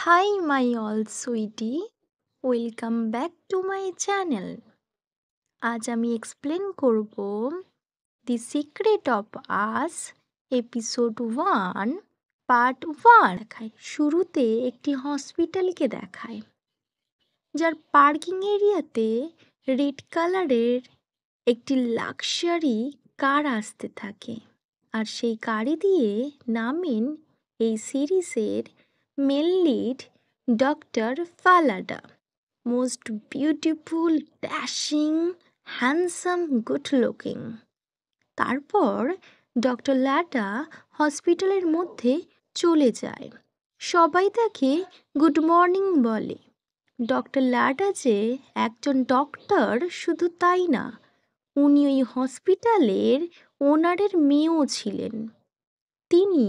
Hi, my all sweetie. Welcome back to my channel. আজ আমি explain করব the secret of us episode 1 part 1 দেখায়। শুরুতে একটি হসপিটালকে দেখায়, যার পার্কিং এরিয়াতে রেড কালারের একটি লাক্সারি কার আসতে থাকে। আর সেই গাড়ি দিয়ে নামেন এই সিরিজের মেল লিড ডক্টর ফালাডা। Most beautiful, dashing, handsome, good looking. তারপর ডক্টর লাডা হসপিটালের মধ্যে চলে যায়। সবাই তাকে গুড মর্নিং বলে। ডক্টর লাডা যে একজন ডক্টর শুধু তাই না, উনি ওই হসপিটালের ওনারের মেয়েও ছিলেন। তিনি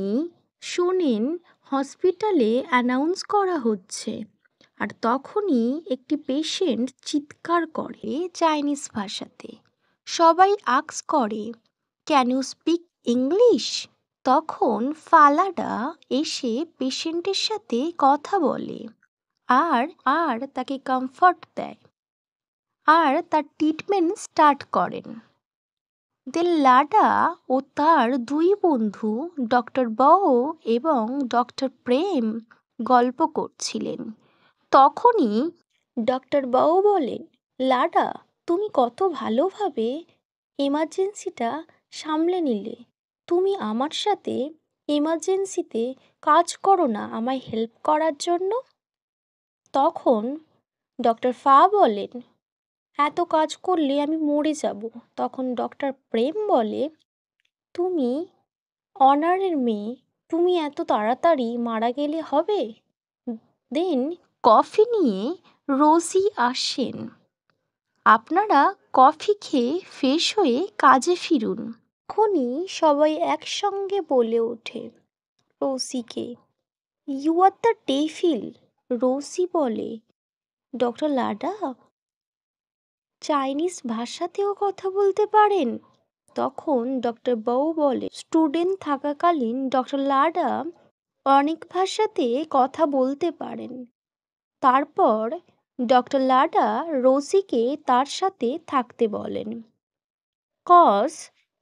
শোনেন হসপিটালে অ্যানাউন্স করা হচ্ছে, আর তখনই একটি পেশেন্ট চিৎকার করে চাইনিজ ভাষাতে। সবাই আস্ক করে, ক্যান ইউ স্পিক ইংলিশ? তখন ফালাডা এসে পেশেন্টের সাথে কথা বলে আর আর তাকে কমফর্ট দেয় আর তার ট্রিটমেন্ট স্টার্ট করেন। দেন লাডা ও তার দুই বন্ধু ডক্টর বও এবং ডক্টর প্রেম গল্প করছিলেন। তখনই ডক্টর বও বলেন, লাডা, তুমি কত ভালোভাবে এমার্জেন্সিটা সামলে নিলে। তুমি আমার সাথে এমার্জেন্সিতে কাজ করো না আমায় হেল্প করার জন্য? তখন ডক্টর ফা বলেন, এত কাজ করলে আমি মরে যাব। তখন ডক্টর প্রেম বলে, তুমি অনারের মেয়ে, তুমি এত তাড়াতাড়ি মারা গেলে হবে? দেন কফি নিয়ে রোজি আসেন। আপনারা কফি খেয়ে ফ্রেশ হয়ে কাজে ফিরুন। তখনই সবাই একসঙ্গে বলে ওঠে রোজিকে, ইউ আর দ্য ডেভিল। রোজি বলে, ডক্টর লাডা চাইনিজ ভাষাতেও কথা বলতে পারেন? তখন ডক্টর বউ বলে, স্টুডেন্ট থাকাকালীন ডক্টর লাডা অনেক ভাষাতে কথা বলতে পারেন। তারপর ডক্টর লাডা রোজিকে তার সাথে থাকতে বলেন, কজ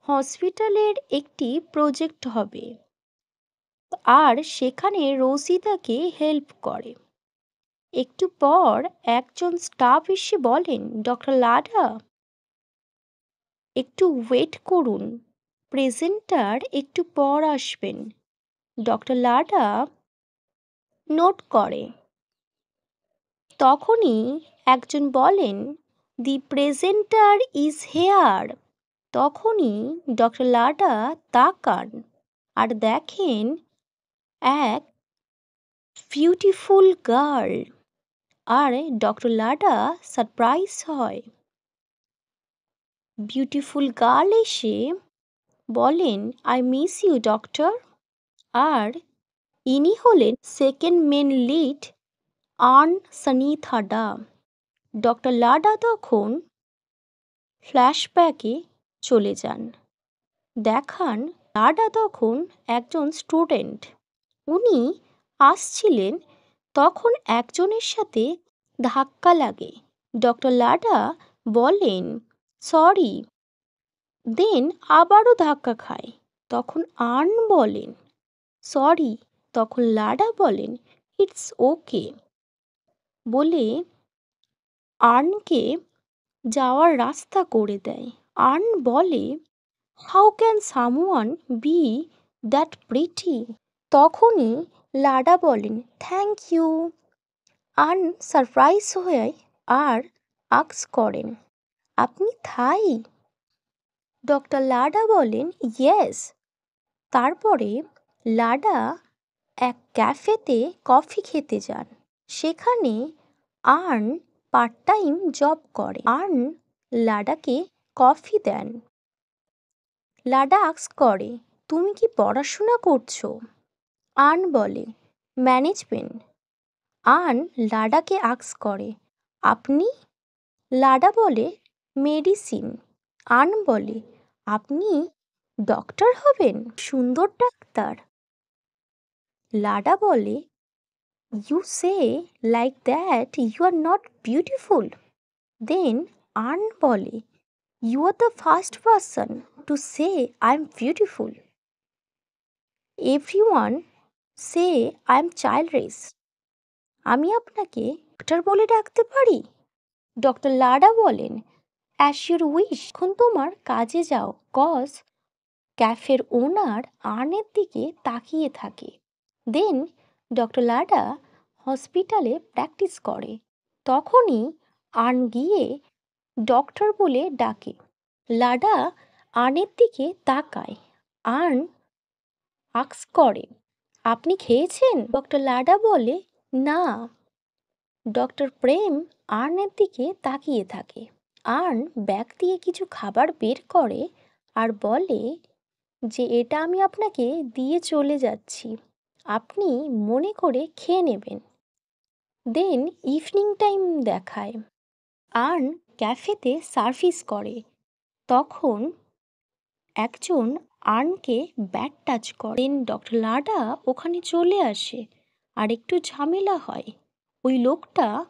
হসপিটালের একটি প্রজেক্ট হবে আর সেখানে রোজি তাকে হেল্প করে। একটু পর একজন স্টাফ এসে বলেন, ডক্টর লাডা একটু ওয়েট করুন, প্রেজেন্টার একটু পর আসবেন। ডক্টর লাডা নোট করে। তখনই একজন বলেন, দি প্রেজেন্টার ইজ হেয়ার। তখনই ডক্টর লাডা তাকান আর দেখেন এক বিউটিফুল গার্ল। আর ডক্টর লাডা সারপ্রাইজ হয়। বিউটিফুল গার্ল এসে বলেন, আই মিস ইউ ডক্টর। আর ইনি হলেন সেকেন্ড মেন লিড আর্ন সানিথাডা। ডক্টর লাডা তখন ফ্ল্যাশব্যাকে চলে যান। দেখান লাডা তখন একজন স্টুডেন্ট। উনি আসছিলেন, তখন একজনের সাথে ধাক্কা লাগে। ডক্টর লাডা বলেন, সরি। দেন আবারও ধাক্কা খায়। তখন আর্ন বলেন, সরি। তখন লাডা বলেন, ইটস ওকে, বলে আর্নকে যাওয়ার রাস্তা করে দেয়। আর্ন বলে, how can someone be that pretty? তখনই লাডা বলেন, থ্যাংক ইউ। আর্ন সারপ্রাইজ হয়ে আর আস্ক করেন, আপনি থাই? ডক্টর লাডা বলেন, ইয়েস। তারপরে লাডা এক ক্যাফেতে কফি খেতে যান। সেখানে আর্ন পার্ট টাইম জব করে। আর্ন লাডাকে কফি দেন। লাডা আস্ক করে, তুমি কি পড়াশোনা করছো? আর্ন বলে, ম্যানেজমেন্ট। আর্ন লাডাকে আস্ক করে, আপনি? লাডা বলে, মেডিসিন। আর্ন বলে, আপনি ডক্টর হবেন? সুন্দর ডাক্তার। লাডা বলে, You say like that you are not beautiful. Then earn বলে, You are the first person to say I'm beautiful. Everyone say I'm childish. আমি আপনাকে ডক্টর বলে ডাকতে পারি? ডক্টর লাডা বলেন, অ্যাজ ইউর উইশ, এখন তোমার কাজে যাও। কজ ক্যাফের ওনার আর্নের দিকে তাকিয়ে থাকে। দেন ডক্টর লাডা হসপিটালে প্র্যাকটিস করে। তখনই আর্ন গিয়ে ডক্টর বলে ডাকে। লাডা আর্নের দিকে তাকায়। আর্ন আক্স করে, আপনি খেয়েছেন? ডক্টর লাডা বলে, না। ডক্টর প্রেম আর্নের দিকে তাকিয়ে থাকে। আর্ন ব্যাগ দিয়ে কিছু খাবার বের করে আর বলে যে এটা আমি আপনাকে দিয়ে চলে যাচ্ছি, আপনি মনে করে খেয়ে নেবেন। দেন ইভিনিং টাইম দেখায়। আর্ন ক্যাফেতে সার্ভিস করে। তখন একজন আর্নকে ব্যাড টাচ করে। দেন ডক্টর লাডা ওখানে চলে আসে আর একটু ঝামেলা হয়। ওই লোকটা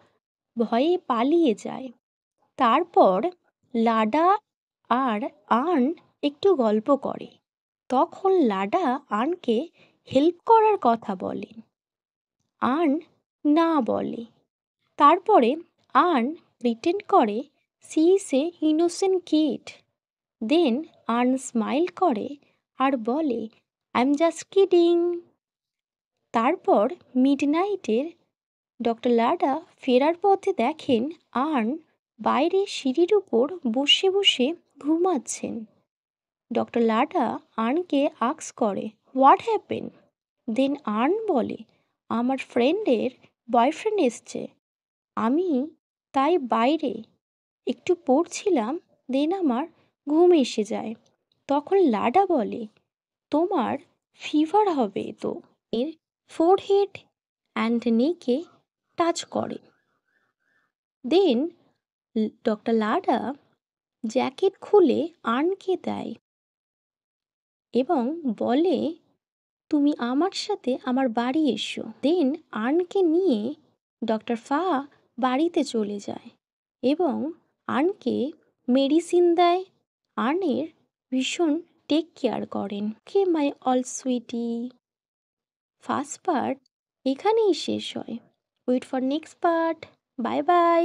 ভয়ে পালিয়ে যায়। তারপর লাডা আর আর্ন একটু গল্প করে। তখন লাডা আর্নকে হেল্প করার কথা বলে। আর্ন না বলে। তারপরে আর্ন প্রিটেন্ড করে she is a innocent kid. Then Arn smile করে আর বলে, আই এম জাস্ট কিডিং। তারপর মিডনাইটের ডক্টর লাডা ফেরার পথে দেখেন আর্ন বাইরে সিঁড়ির উপর বসে বসে ঘুমাচ্ছেন। ডক্টর লাডা আর্নকে আক্স করে, হোয়াট হ্যাপেন? দেন আর্ন বলে, আমার ফ্রেন্ডের বয়ফ্রেন্ড এসছে, আমি তাই বাইরে একটু পড়ছিলাম, দেন আমার ঘুম এসে যায়। তখন লাডা বলে, তোমার ফিভার হবে তো। এর ফোরহেড অ্যান্ড নেকে টাচ করে। দেন ডক্টর লাডা জ্যাকেট খুলে আর্নকে দেয় এবং বলে, তুমি আমার সাথে আমার বাড়ি এসো। দেন আর্নকে নিয়ে ডক্টর ফা বাড়িতে চলে যায় এবং আর্নকে মেডিসিন দেয়। আর্নের ভীষণ টেক কেয়ার করেন। Okay my all sweetie, first part এখানেই শেষ হয়। Wait for next part. Bye by.